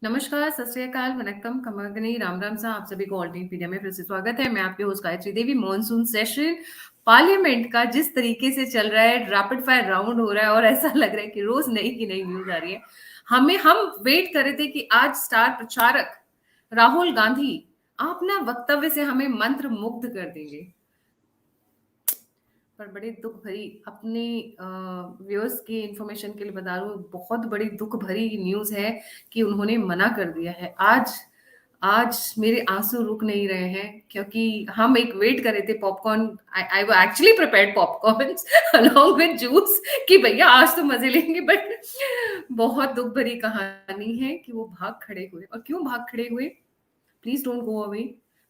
नमस्कार, सत श्री अकाल, वनक्कम, खमागनी, राम राम सा। आप सभी को ऑल इंडिया में फिर से स्वागत है। मैं आपके host Gayatri Devi. Monsoon session parliament का जिस तरीके से चल रहा है, रैपिड फायर राउंड हो रहा है और ऐसा लग रहा है कि रोज नई की नई न्यूज आ रही है। हम वेट कर रहे थे कि आज स्टार प्रचारक राहुल गांधी अपना वक्तव्य से हमें मंत्र मुग्ध कर देंगे, पर बड़े दुख भरी अपने व्यूअर्स की इंफॉर्मेशन के लिए बता रहा हूँ, बहुत बड़ी दुख भरी न्यूज है कि उन्होंने मना कर दिया है। आज आज मेरे आंसू रुक नहीं रहे हैं क्योंकि हम एक वेट कर रहे थे पॉपकॉर्न। आई वो actually prepared popcorn along with juice कि भैया आज तो मजे लेंगे, बट बहुत दुख भरी कहानी है कि वो भाग खड़े हुए। और क्यों भाग खड़े हुए? Please don't go away,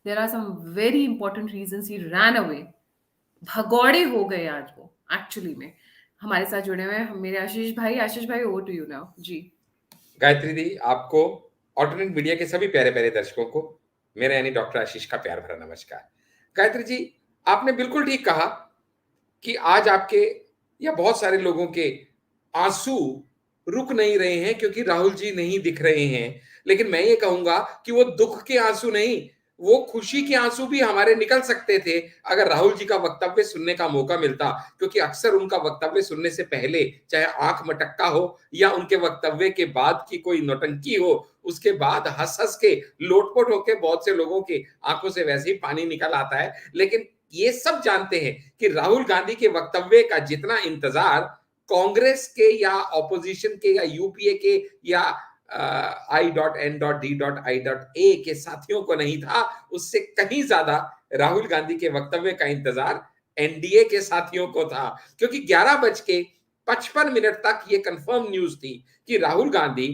there are some very important reasons he ran away. भगौड़े हो गए आज वो एक्चुअली में। हमारे साथ जुड़े हुए हैं मेरे आशीष भाई। आशीष भाई, ओवर टू यू नाउ जी। गायत्री दी, आपको ऑल्टरनेट मीडिया के सभी प्यारे प्यारे दर्शकों को मेरा यानी डॉक्टर आशीष का प्यार भरा नमस्कार। गायत्री जी, आपने बिल्कुल ठीक कहा कि आज आपके या बहुत सारे लोगों के आंसू रुक नहीं रहे हैं क्योंकि राहुल जी नहीं दिख रहे हैं। लेकिन मैं ये कहूंगा कि वो दुख के आंसू नहीं, वो खुशी के आंसू भी हमारे निकल सकते थे अगर राहुल जी का वक्तव्य सुनने का मौका मिलता। क्योंकि अक्सर उनका वक्तव्य सुनने से पहले, चाहे आंख मटक्का हो या उनके वक्तव्य के बाद की कोई नौटंकी हो, उसके बाद हंस हंस के लोटपोट होके बहुत से लोगों के आंखों से वैसे ही पानी निकल आता है। लेकिन ये सब जानते हैं कि राहुल गांधी के वक्तव्य का जितना इंतजार कांग्रेस के या ऑपोजिशन के या यूपीए के या I.N.D.I.A के साथियों को नहीं था, उससे कहीं ज्यादा राहुल गांधी के वक्तव्य का इंतजार एनडीए के साथियों को था। क्योंकि 11:55 तक ये कंफर्म न्यूज थी कि राहुल गांधी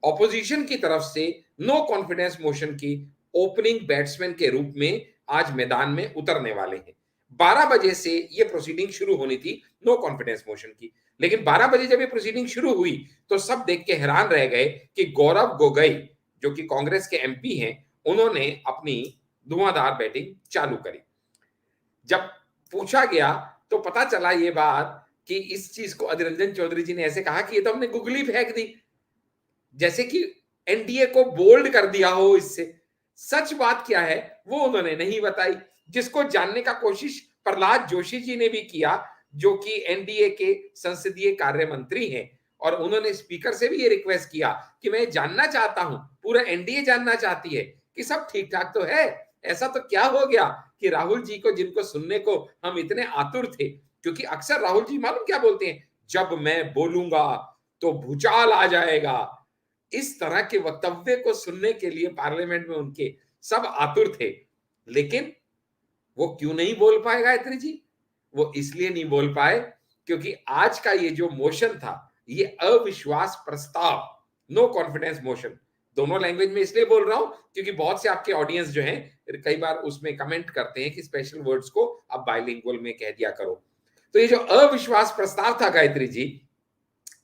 ऑपोजिशन की तरफ से नो कॉन्फिडेंस मोशन की ओपनिंग बैट्समैन के रूप में आज मैदान में उतरने वाले हैं। 12 बजे से ये प्रोसीडिंग शुरू होनी थी नो कॉन्फिडेंस मोशन की। लेकिन 12 बजे जब ये प्रोसीडिंग शुरू हुई तो सब देख के हैरान रह गए कि गौरव गोगोई, जो कि कांग्रेस के एमपी हैं, उन्होंने अपनी धुआंधार बैटिंग चालू करी। जब पूछा गया तो पता चला ये बात कि इस चीज को अधीर रंजन चौधरी जी ने ऐसे कहा कि ये तो हमने गुगली फेंक दी, जैसे कि एनडीए को बोल्ड कर दिया हो इससे। सच बात क्या है वो उन्होंने नहीं बताई, जिसको जानने का कोशिश प्रहलाद जोशी जी ने भी किया, जो कि एनडीए के संसदीय कार्य मंत्री हैं। और उन्होंने स्पीकर से भी ये रिक्वेस्ट किया कि मैं जानना चाहता हूं, पूरा एनडीए जानना चाहती है कि सब ठीक ठाक तो है। ऐसा तो क्या हो गया कि राहुल जी को, जिनको सुनने को हम इतने आतुर थे, क्योंकि अक्सर राहुल जी मालूम क्या बोलते हैं, जब मैं बोलूंगा तो भूचाल आ जाएगा। इस तरह के वक्तव्य को सुनने के लिए पार्लियामेंट में उनके सब आतुर थे। लेकिन वो क्यों नहीं बोल पाए गायत्री जी? वो इसलिए नहीं बोल पाए क्योंकि आज का ये जो मोशन था, ये अविश्वास प्रस्ताव, नो कॉन्फिडेंस मोशन, दोनों लैंग्वेज में इसलिए बोल रहा हूं क्योंकि बहुत से आपके ऑडियंस जो हैं कई बार उसमें कमेंट करते हैं कि स्पेशल वर्ड्स को अब बाइलिंगुअल में कह दिया करो। तो ये जो अविश्वास प्रस्ताव था गायत्री जी,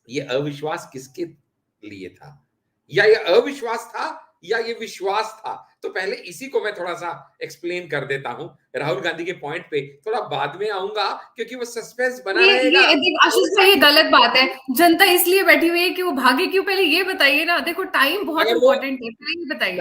ये अविश्वास किसके लिए था? या ये अविश्वास था या ये विश्वास था? तो पहले इसी को मैं थोड़ा सा एक्सप्लेन कर देता हूं। राहुल गांधी के पॉइंट पे थोड़ा बाद में आऊंगा क्योंकि वो सस्पेंस बना रहेगा। ये देख आशीष भाई, ये गलत बात है। जनता इसलिए बैठी हुई है कि वो भागे क्यों, पहले ये बताइए ना। देखो, टाइम बहुत अगर वो इंपॉर्टेंट है, पहले ये बताइए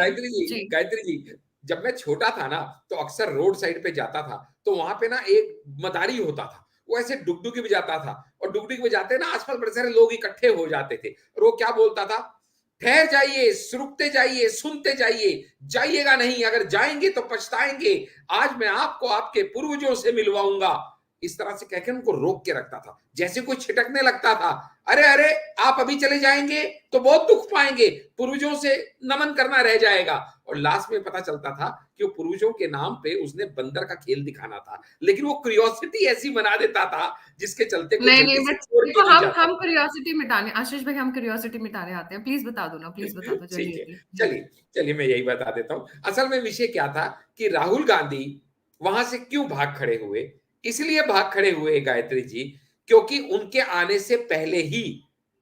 जी। गायत्री जी, जब मैं छोटा था ना तो अक्सर रोड साइड पे जाता था, तो वहां पे ना एक मदारी होता था, वो ऐसे डुगडुगी बजाता था। और डुगडुगी बजाते ना आसपास बड़े सारे लोग इकट्ठे हो जाते थे। और वो क्या बोलता था, ठहर जाइए, रुकते जाइए, सुनते जाइए, जाइएगा नहीं, अगर जाएंगे तो पछताएंगे, आज मैं आपको आपके पूर्वजों से मिलवाऊंगा। इस तरह से कहकर उनको रोक के रखता था, जैसे कोई छिटकने लगता था, अरे अरे आप अभी चले जाएंगे तो बहुत दुख पाएंगे, पूर्वजों से नमन करना रह जाएगा। और लास्ट में पता चलता था कि वो पूर्वजों के नाम पे उसने बंदर का खेल दिखाना था, लेकिन वो क्यूरियोसिटी ऐसी बना देता था जिसके चलते कोई नहीं जल्दी नहीं, से बट छोड़ के देखो, नहीं जाता हम था। क्यूरियोसिटी मिटाने, आशीष भाई, हम क्यूरियोसिटी मिटाने आते हैं। प्लीज बता दो ना, प्लीज बता दो ठीक है, जल्दी जी। चलिए चलिए मैं यही बता देता हूं। असल में विषय क्या था कि राहुल गांधी वहां से क्यों भाग खड़े हुए? इसलिए भाग खड़े हुए गायत्री जी, क्योंकि उनके आने से पहले ही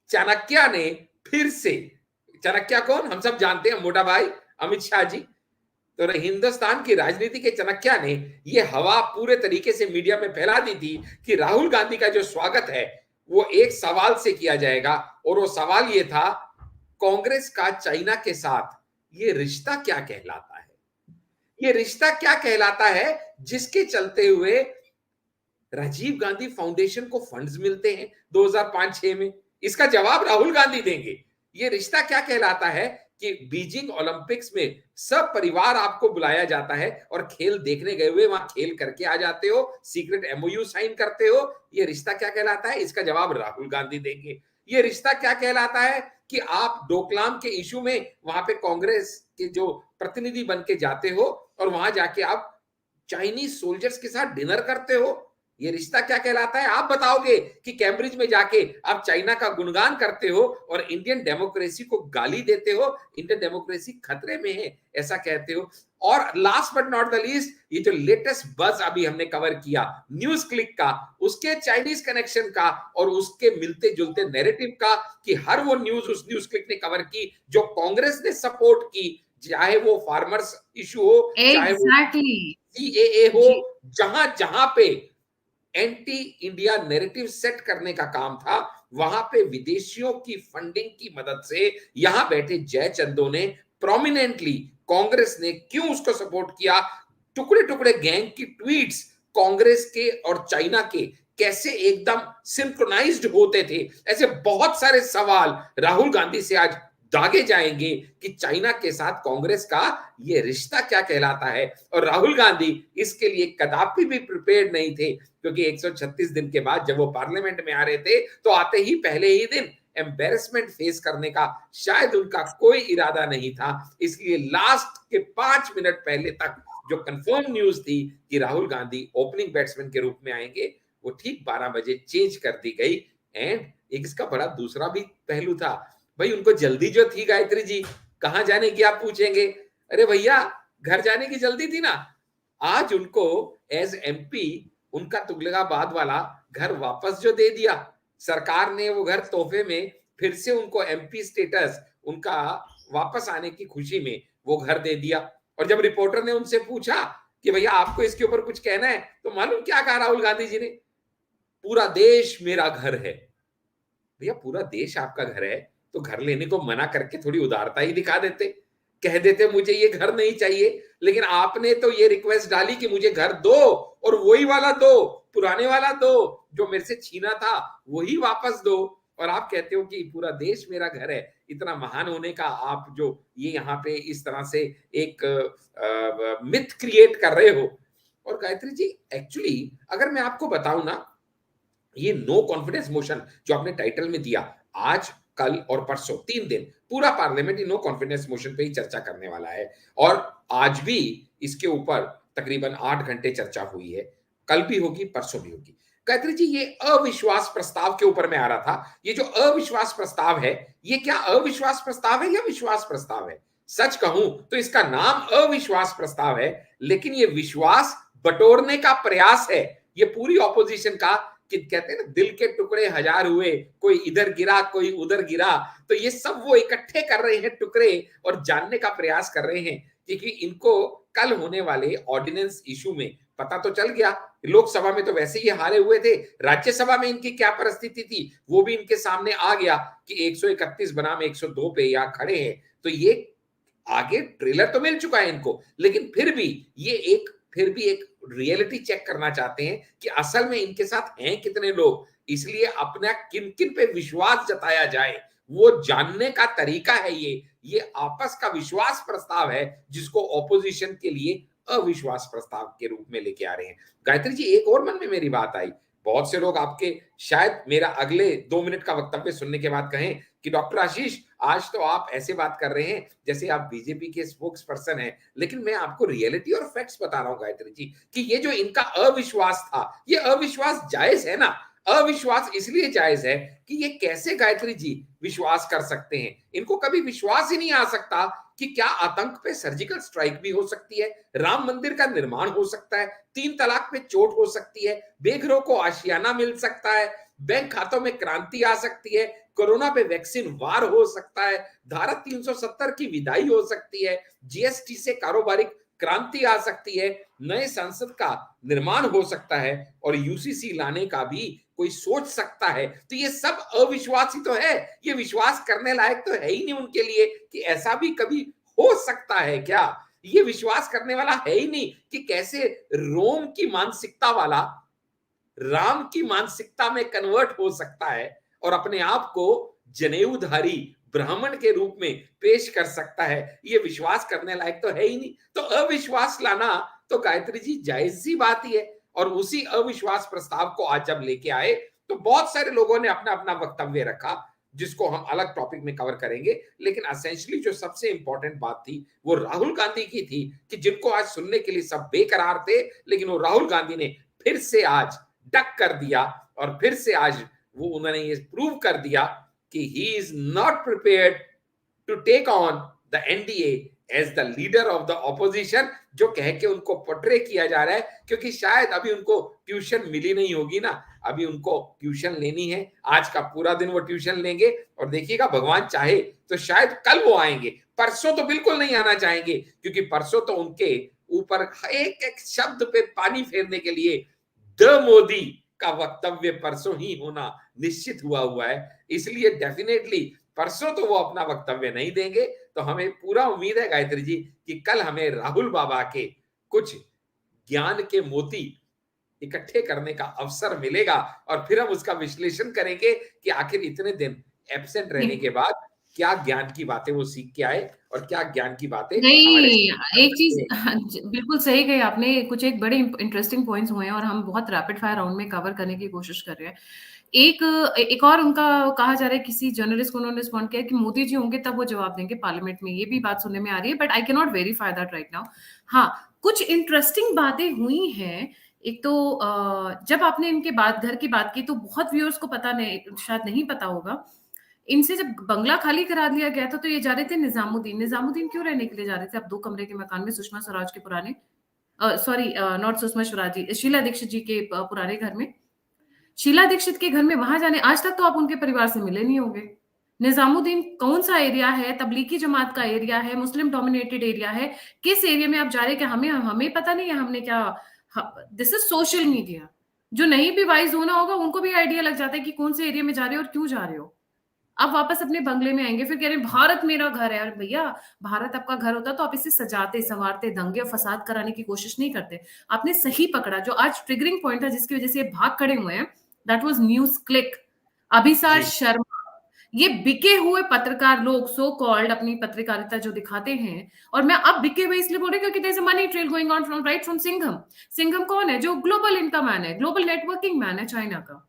चाणक्य ने फिर से, चाणक्य कौन हम सब जानते हैं, मोटा भाई अमित शाह जी। तो हिंदुस्तान की राजनीति के चाणक्य ने यह हवा पूरे तरीके से मीडिया में फैला दी थी कि राहुल गांधी का जो स्वागत है वो एक सवाल से किया जाएगा। और वो सवाल ये था कांग्रेस का चाइना के साथ ये रिश्ता क्या कहलाता है? ये रिश्ता क्या कहलाता है जिसके चलते हुए राजीव गांधी फाउंडेशन को फंड्स मिलते हैं 2005-6 में? इसका जवाब राहुल गांधी देंगे। ये रिश्ता क्या कहलाता है कि बीजिंग ओलंपिक्स में सब परिवार आपको बुलाया जाता है और खेल देखने गए हुए वहां खेल करके आ जाते हो, सीक्रेट एमओयू साइन करते हो। ये रिश्ता क्या कहलाता है? इसका जवाब राहुल गांधी देंगे। ये रिश्ता क्या कहलाता है कि आप डोकलाम के इशू में वहां पे कांग्रेस के जो प्रतिनिधि बन के जाते हो और वहां जाके आप चाइनीज सोल्जर्स के साथ डिनर करते हो? ये रिश्ता क्या कहलाता है? आप बताओगे कि कैम्ब्रिज में जाके आप चाइना का गुणगान करते हो और इंडियन डेमोक्रेसी को गाली देते हो, इंडियन डेमोक्रेसी खतरे में है ऐसा कहते हो। और last but not the least, ये जो लेटेस्ट बज अभी हमने कवर किया न्यूज क्लिक का, उसके चाइनीज कनेक्शन का और उसके मिलते जुलते नैरेटिव का, कि हर वो न्यूज उस न्यूज क्लिक ने कवर की जो कांग्रेस ने सपोर्ट की, चाहे वो फार्मर्स इशू हो, चाहे वो एग्जैक्टली। सीएए हो, जी। जहां जहां पे एंटी इंडिया नैरेटिव सेट करने का काम था, वहां पे विदेशियों की फंडिंग की मदद से यहां बैठे जयचंदो ने प्रोमिनेंटली, कांग्रेस ने क्यों उसको सपोर्ट किया? टुकड़े टुकड़े गैंग की ट्वीट्स कांग्रेस के और चाइना के कैसे एकदम सिंक्रोनाइज्ड होते थे, ऐसे बहुत सारे सवाल राहुल गांधी से आज दागे जाएंगे कि चाइना के साथ कांग्रेस का ये रिश्ता क्या कहलाता है। और राहुल गांधी इसके लिए कदापि भी प्रिपेयर्ड नहीं थे, क्योंकि 136 दिन के बाद जब वो पार्लियामेंट में आ रहे थे तो आते ही पहले ही दिन एम्बेरसमेंट फेस करने का शायद उनका कोई इरादा नहीं था। इसलिए लास्ट के 5 मिनट पहले तक जो कंफर्म न्यूज थी कि राहुल गांधी ओपनिंग बैट्समैन के रूप में आएंगे, वो ठीक 12 बजे चेंज कर दी गई। एंड एक इसका बड़ा दूसरा भी पहलू था, भाई उनको जल्दी जो थी गायत्री जी, कहां जाने की आप पूछेंगे? अरे भैया, घर जाने की जल्दी थी ना। आज उनको एज एमपी उनका तुगलकाबाद वाला घर वापस जो दे दिया सरकार ने, वो घर तोहफे में फिर से उनको एमपी स्टेटस उनका वापस आने की खुशी में वो घर दे दिया। और जब रिपोर्टर ने उनसे पूछा कि भैया आपको इसके ऊपर कुछ कहना है, तो मालूम क्या कहा राहुल गांधी जी ने? पूरा देश मेरा घर है। भैया पूरा देश आपका घर है तो घर लेने को मना करके थोड़ी उदारता ही दिखा देते, कह देते मुझे ये घर नहीं चाहिए। लेकिन आपने तो ये रिक्वेस्ट डाली कि मुझे घर दो, और वही वाला दो, पुराने वाला दो, जो मेरे से छीना था वही वापस दो। और आप कहते हो कि पूरा देश मेरा घर है। इतना महान होने का आप जो ये यहाँ पे इस तरह से एक मिथ क्रिएट कर रहे हो। और गायत्री जी एक्चुअली अगर मैं आपको बताऊं ना, ये नो कॉन्फिडेंस मोशन जो आपने टाइटल में दिया, आज कल और परसों 3 दिन पूरा पार्लियामेंट नो कॉन्फिडेंस मोशन पे ही चर्चा करने वाला है। और आज भी इसके ऊपर तकरीबन 8 घंटे चर्चा हुई है, कल भी होगी, परसों भी होगी। गायत्री जी, ये अविश्वास प्रस्ताव के ऊपर मैं आ रहा था। ये जो अविश्वास प्रस्ताव है, ये क्या अविश्वास प्रस्ताव है या विश्वास प्रस्ताव है? सच कहूं तो इसका नाम अविश्वास प्रस्ताव है, लेकिन ये विश्वास बटोरने का प्रयास है। ये पूरी ऑपोजिशन का, कि कहते हैं ना दिल के टुकड़े हजार हुए, कोई इधर गिरा कोई उधर गिरा, तो ये सब वो इकट्ठे कर रहे हैं टुकड़े और जानने का प्रयास कर रहे हैं। क्योंकि इनको कल होने वाले ऑर्डिनेंस इशू में पता तो चल गया, लोकसभा में तो वैसे ही हारे हुए थे, राज्यसभा में इनकी क्या परिस्थिति थी वो भी इनके सामने आ गया कि 131 बनाम 102 पे यहाँ खड़े हैं। तो ये आगे ट्रेलर तो मिल चुका है इनको, लेकिन फिर भी एक रियलिटी चेक करना चाहते हैं कि असल में इनके साथ हैं कितने लोग। इसलिए अपना किन किन पे विश्वास जताया जाए वो जानने का तरीका है। ये आपस का विश्वास प्रस्ताव है जिसको ऑपोजिशन के लिए अविश्वास प्रस्ताव के रूप में लेके आ रहे हैं। गायत्री जी, एक और मन में मेरी बात आई, बहुत से लोग आपके शायद मेरा अगले 2 मिनट का वक्तव्य सुनने के बाद कहें कि डॉक्टर आशीष, आज तो आप ऐसे बात कर रहे हैं जैसे आप बीजेपी के स्पोक्स पर्सन हैं, लेकिन मैं आपको रियलिटी और फैक्ट्स बता रहा हूं गायत्री जी, कि ये जो इनका अविश्वास था, ये अविश्वास जायज है ना। अविश्वास इसलिए जायज है कि ये कैसे गायत्री जी विश्वास कर सकते हैं? इनको कभी विश्वास ही नहीं आ सकता कि क्या आतंक पे सर्जिकल स्ट्राइक भी हो सकती है, राम मंदिर का निर्माण हो सकता है, 3 तलाक पे चोट हो सकती है, बेघरों को आशियाना मिल सकता है, बैंक खातों में क्रांति आ सकती है, कोरोना पे वैक्सीन वार हो सकता है, धारा 370 की विदाई हो सकती है, जीएसटी से कारोबारिक क्रांति आ सकती है, नए संसद का निर्माण हो सकता है और यूसीसी लाने का भी कोई सोच सकता है, तो ये सब अविश्वास ही तो है। ये विश्वास करने लायक तो है ही नहीं उनके लिए कि ऐसा भी कभी हो सकता है क्या। ये विश्वास करने वाला है ही नहीं कि कैसे रोम की मानसिकता वाला राम की मानसिकता में कन्वर्ट हो सकता है और अपने आप को जनेऊधारी ब्राह्मण के रूप में पेश कर सकता है। ये विश्वास करने लायक तो है ही नहीं। तो अविश्वास लाना तो गायत्री जी जायज सी बात ही है। और उसी अविश्वास प्रस्ताव को आज जब लेके आए तो बहुत सारे लोगों ने अपना अपना वक्तव्य रखा, जिसको हम अलग टॉपिक में कवर करेंगे। लेकिन असेंशली जो सबसे इंपॉर्टेंट बात थी वो राहुल गांधी की थी, कि जिनको आज सुनने के लिए सब बेकरार थे, लेकिन वो राहुल गांधी ने फिर से आज डक कर दिया और फिर से आज वो उन्होंने ये प्रूव कर दिया कि he is not prepared to take on the NDA as the leader of the opposition, जो कह के उनको पोर्ट्रे किया जा रहा है। क्योंकि शायद अभी उनको ट्यूशन मिली नहीं होगी ना, अभी उनको ट्यूशन लेनी है। आज का पूरा दिन वो ट्यूशन लेंगे और देखिएगा भगवान चाहे तो शायद कल वो आएंगे, परसों तो बिल्कुल नहीं आना चाहेंगे, क्योंकि परसों तो उनके ऊपर एक एक शब्द पे पानी फेरने के लिए द मोदी का वक्तव्य परसों ही होना निश्चित हुआ है। इसलिए डेफिनेटली परसों तो वो अपना वक्तव्य नहीं देंगे। तो हमें पूरा उम्मीद है गायत्री जी कि कल हमें राहुल बाबा के कुछ ज्ञान के मोती इकट्ठे करने का अवसर मिलेगा और फिर हम उसका विश्लेषण करेंगे कि आखिर इतने दिन एब्सेंट रहने के बाद क्या ज्ञान की बातें वो सीख के आए और क्या ज्ञान की बातें हमारे नहीं, एक चीज साथ। बिल्कुल सही कही आपने। कुछ एक बड़े इंटरेस्टिंग पॉइंट्स हुए हैं और हम बहुत रैपिड फायर राउंड में कवर करने की कोशिश कर रहे हैं। एक एक और उनका कहा जा रहा है, किसी जर्नलिस्ट को उन्होंने रिस्पॉन्ड किया कि मोदी जी होंगे तब वो जवाब देंगे पार्लियामेंट में। ये भी बात सुनने में आ रही है, but I can not verify that right now. हाँ, कुछ इंटरेस्टिंग बातें हुई हैं। एक तो जब आपने इनके बाद घर की बात की तो बहुत व्यूअर्स को पता नहीं, शायद नहीं पता होगा, इनसे जब बंगला खाली करा दिया गया था तो ये जा रहे थे निजामुद्दीन। निजामुद्दीन क्यों रहने के लिए जा रहे थे? अब 2 कमरे के मकान में सुषमा स्वराज के पुराने, सॉरी नॉट सुषमा स्वराज जी, शीला दीक्षित जी के पुराने घर में। शीला दीक्षित के घर में वहां जाने, आज तक तो आप उनके परिवार से मिले नहीं होंगे। निजामुद्दीन कौन सा एरिया है? तबलीगी जमात का एरिया है, मुस्लिम डोमिनेटेड एरिया है। किस एरिया में आप जा रहे हैं? कि हमें हमें पता नहीं है हमने क्या। This is social media. जो नहीं भी वाइज होना होगा उनको भी आइडिया लग जाता है कि कौन से एरिया में जा रहे हो और क्यों जा रहे हो। आप वापस अपने बंगले में आएंगे, फिर कह रहे हैं भारत मेरा घर है। यार भैया, भारत आपका घर होता तो आप इसे सजाते संवारते, दंगे और फसाद कराने की कोशिश नहीं करते। आपने सही पकड़ा। जो आज ट्रिगरिंग पॉइंट था जिसकी वजह से ये भाग खड़े हुए हैं, दैट वाज न्यूज क्लिक। अभिसार जी शर्मा, ये बिके हुए पत्रकार लोग, सो कॉल्ड अपनी पत्रकारिता जो दिखाते हैं। और मैं अब बिके हुए इसलिए बोल रही हूँ क्योंकि there is a money trail going on from right from सिंघम। सिंघम कौन है? जो ग्लोबल इनका मैन है, ग्लोबल नेटवर्किंग मैन है चाइना का।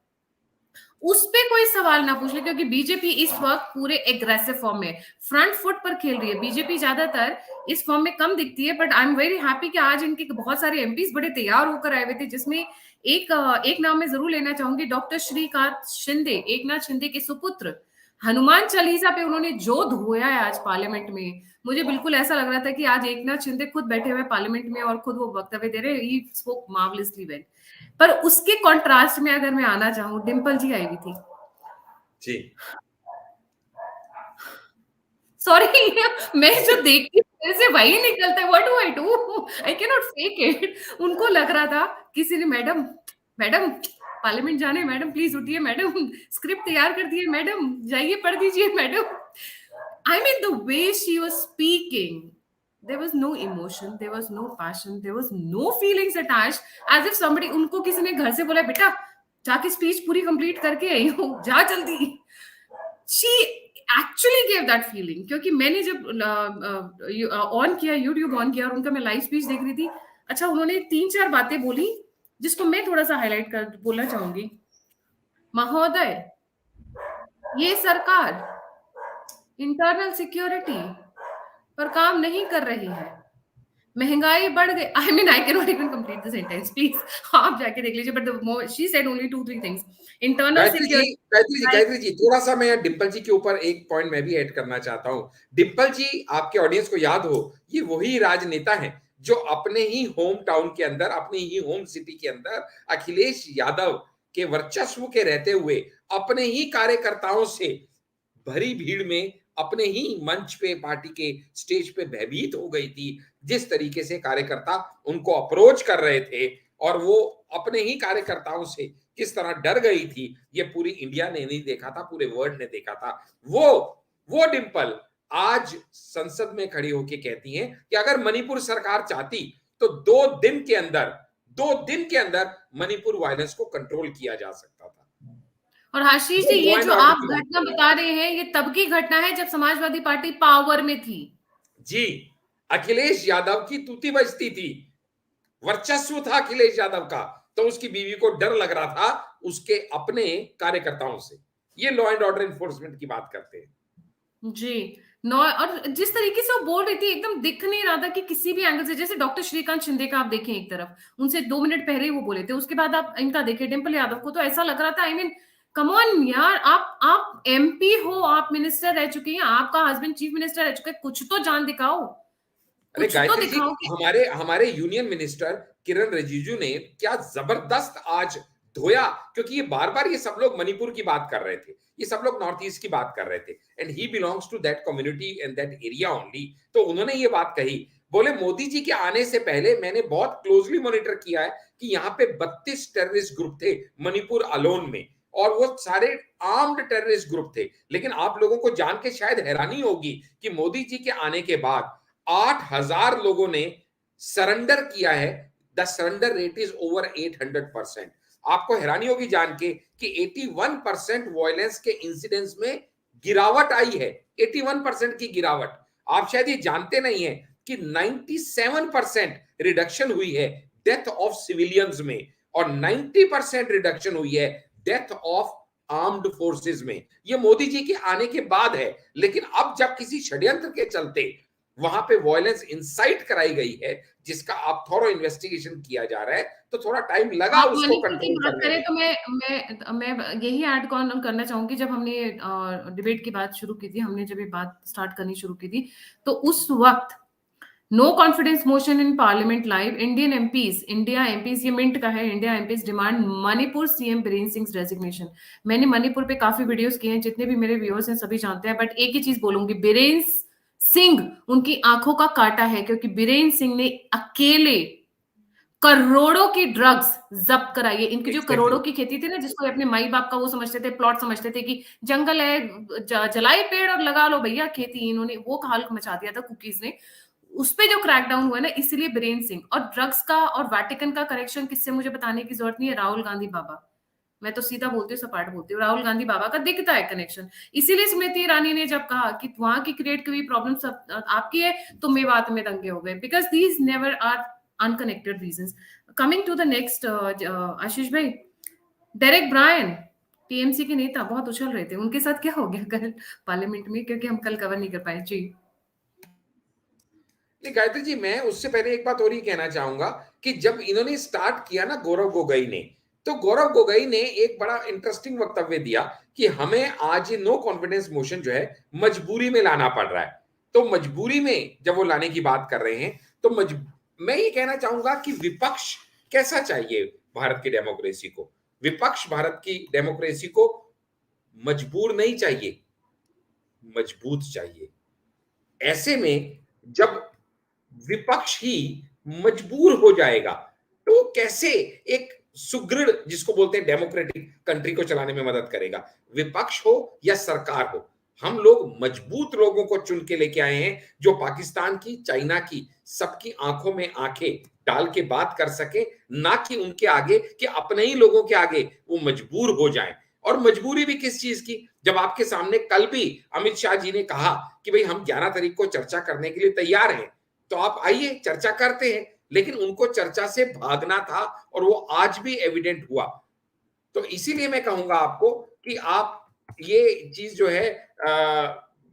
उस पे कोई सवाल ना पूछ ले, क्योंकि बीजेपी इस वक्त पूरे एग्रेसिव फॉर्म में फ्रंट फुट पर खेल रही है। बीजेपी ज्यादातर इस फॉर्म में कम दिखती है, but I am very happy कि आज इनके बहुत सारे एमपीज बड़े तैयार होकर आए हुए थे, जिसमें एक नाम मैं जरूर लेना चाहूंगी, डॉक्टर श्रीकांत शिंदे, एकनाथ शिंदे के सुपुत्र। हनुमान चालीसा पे उन्होंने जो धोया है आज पार्लियामेंट में, मुझे बिल्कुल ऐसा लग रहा था कि आज एकनाथ शिंदे खुद बैठे हुए पार्लियामेंट में और खुद वो वक्तव्य दे रहे। He spoke marvellously well. पर उसके कॉन्ट्रास्ट में अगर मैं आना चाहूँ, डिम्पल जी आई हुई थी। जी सॉरी, मैं जो देखती हूँ से वही निकलता है। What do I do? I can not fake it. उनको लग रहा था किसी ने, मैडम मैडम पार्लियामेंट जाने, मैडम प्लीज उठिए, मैडम स्क्रिप्ट तैयार कर दिए, मैडम जाइए पढ़ दीजिए, madam. I mean, the way she was speaking, there was no emotion, there was no passion, there was no feelings attached, as if somebody, उनको किसी ने घर से बोला बेटा जाके स्पीच पूरी कंप्लीट करके आई हो, जा जल्दी। She actually gave that feeling, क्योंकि मैंने जब ऑन किया, यूट्यूब ऑन किया और उनका मैं लाइव स्पीच देख रही थी। अच्छा, उन्होंने 3-4 बातें बोली जिसको मैं थोड़ा सा हाईलाइट कर बोलना चाहूंगी। महोदय, ये सरकार इंटरनल सिक्योरिटी पर काम नहीं कर रही है, महंगाई बढ़ गई। I mean I can not even complete the sentence, please आप जाके देख लीजिए। But she said only 2-3 things. Internal security. Gayatri ji थोड़ा सा मैं डिम्पल जी के ऊपर एक पॉइंट मैं भी ऐड करना चाहता हूँ। डिम्पल जी, आपके ऑडियंस को याद हो, ये वही राजनेता हैं जो अपने ही होम टाउन के अंदर, अपनी ही होम सिटी के अंदर अखिलेश यादव के वर्चस्व के रहते हुए अपने ही कार्यकर्ताओं से भरी भीड़ में अपने ही मंच पे, पार्टी के स्टेज पे भयभीत हो गई थी। जिस तरीके से कार्यकर्ता उनको अप्रोच कर रहे थे और वो अपने ही कार्यकर्ताओं से किस तरह डर गई थी, ये पूरी इंडिया ने नहीं देखा था, पूरे वर्ल्ड ने देखा था। वो डिंपल आज संसद में खड़ी होकर कहती हैं कि अगर मणिपुर सरकार चाहती तो 2 दिन के अंदर मणिपुर वायलेंस को कंट्रोल किया जा सकता था। और आशीष वो जी, लॉ ये एंड जो ऑर्डर आप की बात घटना कर रहे हैं। बता रहे हैं, ये तब की घटना है जब समाजवादी पार्टी पावर में थी। जी, अखिलेश यादव की तूती बजती थी, वर्चस्व था अखिलेश यादव का, तो उसकी बीवी को डर लग रहा था उसके अपने कार्यकर्ताओं से। ये लॉ एंड ऑर्डर एनफोर्समेंट की बात करते हैं। जी। नौ, और जिस तरीके से वो बोल रही थी, एकदम दिख नहीं रहा था कि किसी भी एंगल से, जैसे डॉक्टर श्रीकांत शिंदे का आप देखें एक तरफ, उनसे 2 मिनट पहले ही वो बोले थे, उसके बाद आप इनका देखें डिम्पल यादव को, तो ऐसा लग रहा था, आई मीन कम ऑन यार, आप एमपी हो, आप मिनिस्टर रह चुके हैं, आपका हस्बैंड चीफ मिनिस्टर रह चुके हैं, कुछ तो जान दिखाओ, अरे कुछ तो गायत्री जी, दिखाओ कि हमारे हमारे यूनियन मिनिस्टर किरण रिजिजू ने क्या जबरदस्त आज धोया, क्योंकि ये बार बार ये सब लोग मणिपुर की बात कर रहे थे, ये सब लोग नॉर्थ ईस्ट की बात कर रहे थे, and he belongs to that community and that area only. तो उन्होंने ये बात कही, बोले मोदी जी के आने से पहले मैंने बहुत क्लोजली मॉनिटर किया है कि यहाँ पे 32 टेररिस्ट ग्रुप थे मणिपुर अलोन में, और वो सारे आर्म्ड टेररिस्ट ग्रुप थे। लेकिन आप लोगों को जान के शायद हैरानी होगी कि मोदी जी के आने के बाद 8,000 लोगों ने सरेंडर किया है। The surrender rate is over 800%। आपको हैरानी होगी जान के कि 81% वायलेंस के इंसिडेंट्स में गिरावट आई है, 81% की गिरावट। आप शायद ये जानते नहीं है कि 97% रिडक्शन हुई है डेथ ऑफ सिविलियंस में, और 90% रिडक्शन हुई है डेथ ऑफ आर्म्ड फोर्सेस में। ये मोदी जी के आने के बाद है। लेकिन अब जब किसी षड्यंत्र के चलते वहां पे वायलेंस इंसाइट कराई गई है, जिसका आप थॉरो इन्वेस्टिगेशन किया जा रहा है, तो थोड़ा टाइम लगा आप उसको मणिपुर की कंट्रोल बात करने करें में। तो मैं यही ऐड ऑन करना चाहूंगी। जब हमने डिबेट की बात शुरू की थी, हमने जब ये बात स्टार्ट करनी शुरू की थी, तो उस वक्त no confidence motion in parliament live, India MPs, ये मिंट का है, India MPs demand Manipur CM Biren Singh resignation. मैंने मणिपुर पे काफी वीडियोस किए हैं, जितने भी मेरे व्यूअर्स हैं सभी जानते हैं, बट एक ही चीज बोलूंगी, बीरेन सिंह उनकी आंखों का काटा है, क्योंकि बीरेन सिंह ने अकेले करोड़ों की ड्रग्स जब्त कराई है। इनकी जो एग्जैक्टली। करोड़ों की खेती थी ना, जिसको अपने माई बाप का वो समझते थे, प्लॉट समझते थे कि जंगल है, जलाई पेड़ और लगा लो भैया खेती, इन्होंने वो हाल मचा दिया था कुकीज ने। उस पे जो क्रैकडाउन हुआ ना, इसलिए बीरेन सिंह। और ड्रग्स का और वैटिकन का कनेक्शन किससे मुझे बताने की जरूरत नहीं है, राहुल गांधी बाबा। मैं तो सीधा बोलती हूँ, सपाट बोलती हूँ, राहुल गांधी बाबा का दिखता है कनेक्शन। इसीलिए स्मृति ईरानी ने जब कहा कि वहां की क्रिएट हुई प्रॉब्लम सब आपकी है, तो मेवात में दंगे हो गए, because these never are unconnected reasons. Coming to the next, Ashish भाई, डेरेक ब्रायन, टीएमसी के नेता बहुत उछल रहे थे, उनके साथ क्या हो गया कल पार्लियामेंट में, क्योंकि हम कल कवर नहीं कर पाए जी। नहीं गायत्री जी, मैं उससे पहले एक बात और ही कहना चाहूंगा कि जब इन्होंने स्टार्ट किया ना गौरव गोगोई ने, तो गौरव गोगोई ने एक बड़ा इंटरेस्टिंग वक्तव्य दिया कि हमें आज नो कॉन्फिडेंस मोशन जो है मजबूरी में लाना पड़ रहा है। तो मजबूरी में जब वो लाने की बात कर रहे हैं, तो मैं ये कहना चाहूंगा कि विपक्ष कैसा चाहिए भारत की डेमोक्रेसी को। विपक्ष भारत की डेमोक्रेसी को मजबूर नहीं चाहिए, मजबूत चाहिए। ऐसे में जब विपक्ष ही मजबूर हो जाएगा, तो कैसे एक सुदृढ़, जिसको बोलते हैं डेमोक्रेटिक कंट्री को चलाने में मदद करेगा। विपक्ष हो या सरकार हो, हम लोग मजबूत लोगों को चुन के लेके आए हैं, जो पाकिस्तान की, चाइना की, सबकी आंखों में आंखें डाल के बात कर सके, ना कि उनके आगे, कि अपने ही लोगों के आगे वो मजबूर हो जाएं। और मजबूरी भी किस चीज की, जब आपके सामने कल भी अमित शाह जी ने कहा कि भाई हम 11 तारीख को चर्चा करने के लिए तैयार हैं, तो आप आइए चर्चा करते हैं। लेकिन उनको चर्चा से भागना था, और वो आज भी एविडेंट हुआ। तो इसीलिए मैं कहूंगा आपको कि आप ये चीज जो है,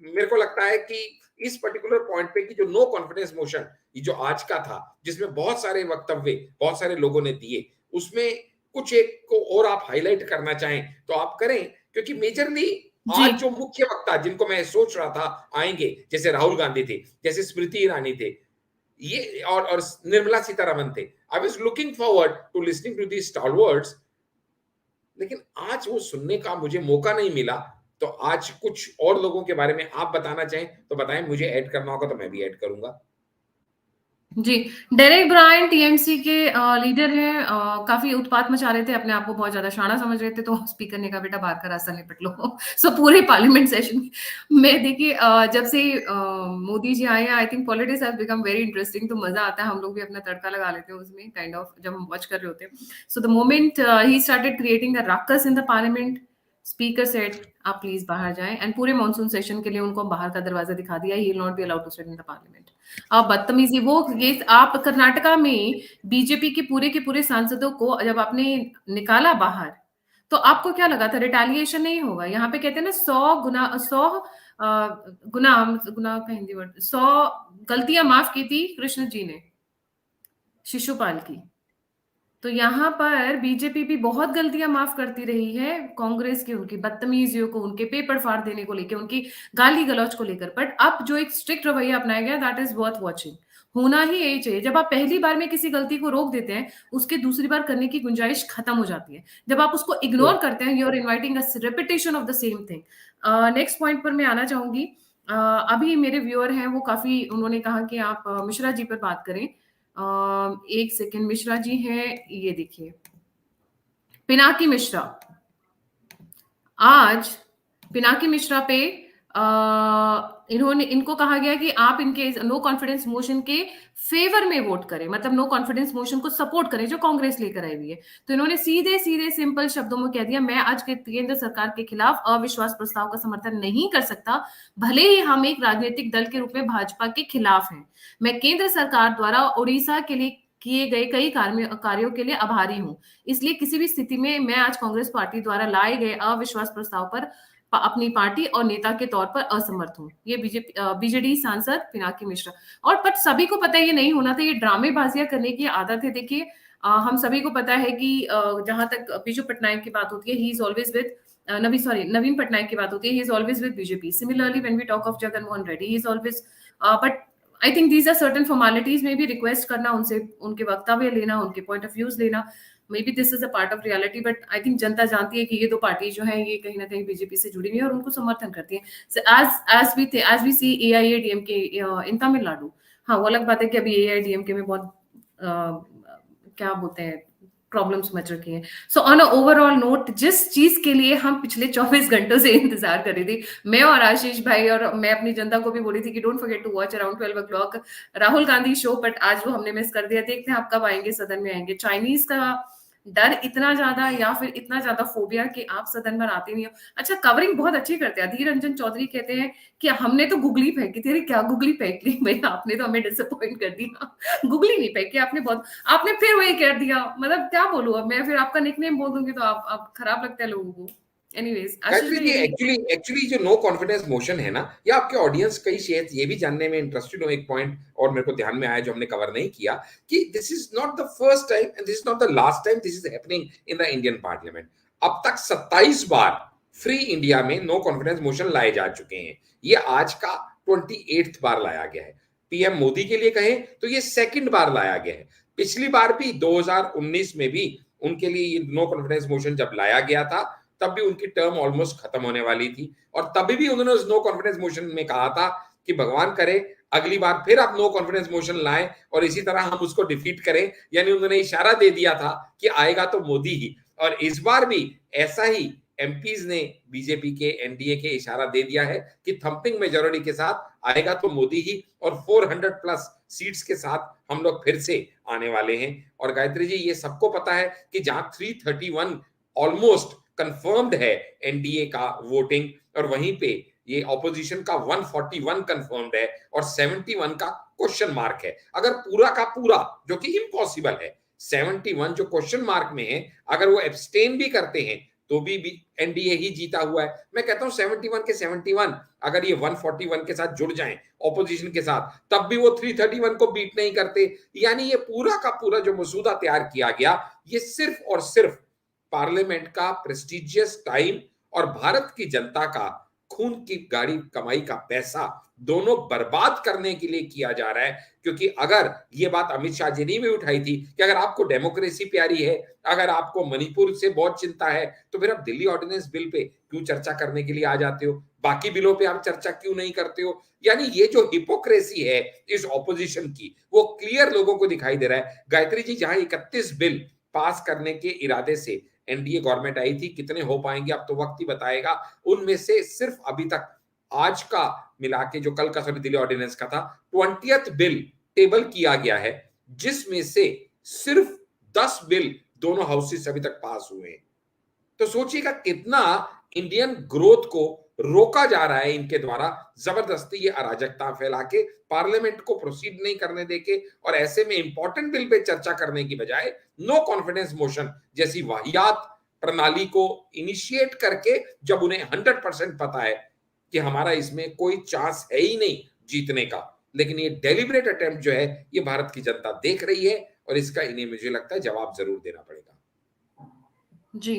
मेरे को लगता है कि इस पर्टिकुलर पॉइंट पे कि जो नो कॉन्फिडेंस मोशन जो आज का था, जिसमें बहुत सारे वक्तव्य बहुत सारे लोगों ने दिए, उसमें कुछ एक को और आप हाईलाइट करना चाहें तो आप करें, क्योंकि मेजरली जी। आज जो मुख्य वक्ता जिनको मैं सोच रहा था आएंगे, जैसे राहुल गांधी थे, जैसे स्मृति ईरानी थे, ये और निर्मला सीतारमन थे। I was looking forward to listening to the stalwarts, लेकिन आज वो सुनने का मुझे मौका नहीं मिला। तो आज कुछ और लोगों के बारे में आप बताना चाहें तो बताएं, मुझे ऐड करना होगा तो मैं भी ऐड करूंगा। जी, डेरेक ब्रायन टीएमसी के लीडर हैं। काफ़ी उत्पात मचा रहे थे, अपने आप को बहुत ज़्यादा शाना समझ रहे थे, तो स्पीकर ने कहा, "बेटा बाहर का रास्ता निपट लो।" सो पूरे पार्लियामेंट सेशन में देखिए, जब से मोदी जी आए हैं, I think politics has become very interesting, तो मज़ा आता है, हम लोग भी अपना तड़का लगा लेते हैं उसमें, काइंड ऑफ, जब हम वॉच कर रहे होते हैं। So the moment he started creating the ruckus in the parliament, speaker said, "आप प्लीज़ बाहर जाएँ", एंड पूरे मॉनसून सेशन के लिए उनको बाहर का दरवाज़ा दिखा दिया, he will not be allowed to sit in the parliament. बदतमीजी वो, ये आप कर्नाटका में बीजेपी के पूरे सांसदों को जब आपने निकाला बाहर, तो आपको क्या लगा था रिटेलिएशन नहीं होगा? यहाँ पे कहते हैं ना, 100 गुना 100 गुना, गुना का हिंदी वर्ड, 100 गलतियां माफ की थी कृष्ण जी ने शिशुपाल की। तो यहाँ पर बीजेपी भी बहुत गलतियां माफ करती रही है कांग्रेस की, उनकी बदतमीजियों को, उनके पेपर फाड़ देने को लेकर, उनकी गाली गलौज को लेकर। बट अब जो एक स्ट्रिक्ट रवैया अपनाया गया, दैट इज वर्थ वॉचिंग। होना ही यही चाहिए। जब आप पहली बार में किसी गलती को रोक देते हैं, उसके दूसरी बार करने की गुंजाइश खत्म हो जाती है। जब आप उसको इग्नोर करते हैं, you are inviting a repetition of the same thing. Next point पर मैं आना चाहूंगी। अभी मेरे व्यूअर हैं, वो काफी, उन्होंने कहा कि आप मिश्रा जी पर बात करें। एक सेकेंड, मिश्रा जी हैं, ये देखिए, पिनाकी मिश्रा। आज पिनाकी मिश्रा पे इनको कहा गया कि आप इनके नो कॉन्फिडेंस मोशन के फेवर में वोट करें, मतलब नो कॉन्फिडेंस मोशन को सपोर्ट करें जो कांग्रेस लेकर आई हुई है। तो इन्होंने सीधे सीधे सिंपल शब्दों में कह दिया, मैं आज के केंद्र सरकार के खिलाफ अविश्वास प्रस्ताव का समर्थन नहीं कर सकता, भले ही हम एक राजनीतिक दल के रूप में भाजपा के खिलाफ हैं। मैं केंद्र सरकार द्वारा उड़ीसा के लिए किए गए कई कार्यों के लिए आभारी हूं, इसलिए किसी भी स्थिति में मैं आज कांग्रेस पार्टी द्वारा लाए गए अविश्वास प्रस्ताव पर अपनी पार्टी और नेता के तौर पर असमर्थ हूं। ये बीजेडी सांसद पिनाकी मिश्रा। और बट सभी को पता है ये नहीं होना था, ये ड्रामेबाजियां करने की आदत है। देखिए, हम सभी को पता है कि जहां तक बीजू पटनायक की बात होती है, he is always with Naveen Patnaik की बात होती है, he is always with BJP. Similarly when we talk of Jagan Mohan Reddy, he is always, but I think these are certain formalities में भी रिक्वेस्ट करना उनसे, उनके वक्तव्य लेना, उनके पॉइंट ऑफ व्यूज लेना, may be this is a part of reality. But I think जनता जानती है कि ये दो पार्टी जो है, ये कहीं ना कहीं बीजेपी से जुड़ी हुई है और उनको समर्थन करती है। एज वी सी एआईएडीएमके इन तमिलनाडु। हाँ, वो अलग बात है कि अभी एआईएडीएमके में बहुत क्या बोलते हैं, प्रॉब्लम्स मच रखी हैं। So on a overall note, जिस चीज के लिए हम पिछले 24 घंटों से इंतजार कर रही थी, मैं और आशीष भाई, और मैं अपनी जनता को भी बोली थी कि don't forget to watch around 12 o'clock Rahul Gandhi show, but आज वो हमने मिस कर दिया। देखते हैं आप कब आएंगे, सदन में आएंगे। चाइनीज का डर इतना ज्यादा, या फिर इतना ज्यादा फोबिया कि आप सदन में आते नहीं हो। अच्छा, कवरिंग बहुत अच्छी करते हैं। अधीर रंजन चौधरी कहते हैं कि हमने तो गुगली फेंकी थी। अरे क्या गुगली फेंक ली भाई, आपने तो हमें डिसअपॉइंट कर दिया। गुगली नहीं फेंकी आपने, बहुत आपने फिर वही कर दिया। मतलब क्या बोलूं अब मैं, फिर आपका निकनेम बोल दूंगी तो आप खराब लगता है लोगों को। एनीवेज, आशीष गायत्री भाई जी, यही। एक्चुअली जो नो कॉन्फिडेंस मोशन है ना, ये आपके ऑडियंस कई शायद ये भी जानने में इंटरेस्टेड हो। एक पॉइंट और मेरे को ध्यान में आया जो हमने कवर नहीं किया, कि this is not the first time and this is not the last time this is happening in the Indian parliament. अब तक 27 बार फ्री इंडिया में नो कॉन्फिडेंस मोशन लाए जा चुके हैं। ये आज का 28th बार लाया गया है। पीएम मोदी के लिए कहें तो ये सेकंड बार लाया गया है। पिछली बार भी 2019 में भी उनके लिए ये नो कॉन्फिडेंस मोशन जब लाया गया था, तब भी उनकी टर्म ऑलमोस्ट खत्म होने वाली थी, और तभी भी उन्होंने उस नो कॉन्फिडेंस मोशन में कहा था कि भगवान करे अगली बार फिर आप नो कॉन्फिडेंस मोशन लाएं और इसी तरह हम उसको डिफीट करें। यानी उन्होंने इशारा दे दिया था कि आएगा तो मोदी ही, और इस बार भी ऐसा ही एमपीज ने बीजेपी के एनडीए के इशारा दे दिया है कि थंपिंग मेजोरिटी के साथ आएगा तो मोदी ही, और 400 प्लस सीट्स के साथ हम लोग फिर से आने वाले हैं। और गायत्री जी, ये सबको पता है कि जहां 331 ऑलमोस्ट कंफर्म्ड है एनडीए का वोटिंग, और वहीं पे ये ऑपोजिशन का 141 कंफर्म्ड है और 71 का क्वेश्चन मार्क है। अगर पूरा का पूरा, जो कि इम्पॉसिबल है, 71 जो क्वेश्चन मार्क में है, अगर वो एब्सटेन भी करते हैं तो भी एनडीए ही जीता हुआ है। मैं कहता हूं 71 के 71 अगर ये 141 के साथ जुड़ जाएं ऑपोजिशन के साथ, तब भी वो 331 को बीट नहीं करते। यानी ये पूरा का पूरा जो मसूदा तैयार किया गया, ये सिर्फ और सिर्फ पार्लियामेंट का प्रेस्टिजियस टाइम और भारत की जनता का खून की गाड़ी कमाई का पैसा दोनों बर्बाद करने के लिए किया जा रहा है। क्योंकि अगर ये बात अमित शाह जी ने भी उठाई थी कि अगर आपको डेमोक्रेसी प्यारी है, अगर आपको मणिपुर से बहुत चिंता है, तो फिर आप दिल्ली ऑर्डिनेंस बिल पे क्यों चर्चा करने के लिए आ जाते हो? बाकी बिलों पे आप चर्चा क्यों नहीं करते हो? यानी ये जो हिपोक्रेसी है इस ऑपोजिशन की, वो क्लियर लोगों को दिखाई दे रहा है। गायत्री जी, जहां 31 बिल पास करने के इरादे से एनडीए गवर्नमेंट आई थी, कितने हो पाएंगे अब तो वक्त ही बताएगा। उनमें से सिर्फ अभी तक आज का मिला के, जो कल का सॉरी दिल्ली ऑर्डिनेंस का था, 20th बिल टेबल किया गया है, जिसमें से सिर्फ 10 बिल दोनों हाउसेस से अभी तक पास हुए हैं। तो सोचिएगा कितना इंडियन ग्रोथ को रोका जा रहा है इनके द्वारा, जबरदस्ती ये अराजकता फैला के, पार्लियामेंट को प्रोसीड नहीं करने देके, और ऐसे में इंपॉर्टेंट बिल पे चर्चा करने की बजाय नो कॉन्फिडेंस मोशन जैसी वाहियात प्रणाली को इनिशिएट करके, जब उन्हें 100% पता है कि हमारा इसमें कोई चांस है ही नहीं जीतने का, लेकिन ये डेलिब्रेट अटेम्प्ट जो है ये भारत की जनता देख रही है, और इसका इन्हें मुझे लगता है जवाब जरूर देना पड़ेगा। जी,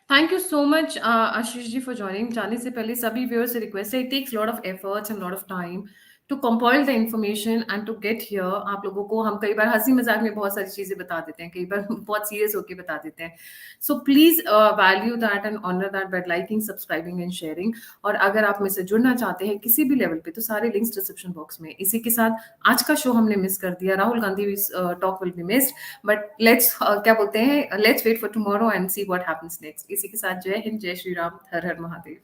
thank you so much Ashish ji for joining. जाने से पहले सभी व्यूअर्स से रिक्वेस्ट है, it takes lot of efforts and lot of time to compile the information and to get here. आप लोगों को हम कई बार हंसी मजाक में बहुत सारी चीजें बता देते हैं, कई बार बहुत सीरियस होकर बता देते हैं। So please value that and honour that by liking, subscribing and sharing. और अगर आप मुझसे जुड़ना चाहते हैं किसी भी लेवल पे, तो सारे लिंक्स डिस्क्रिप्शन बॉक्स में। इसी के साथ आज का शो हमने मिस कर दिया, Rahul Gandhi talk will be missed, but let's क्या बोलते हैं, let's wait for tomorrow and see what happens next. इसी के साथ जय हिंद, जय श्री राम, हर हर महादेव।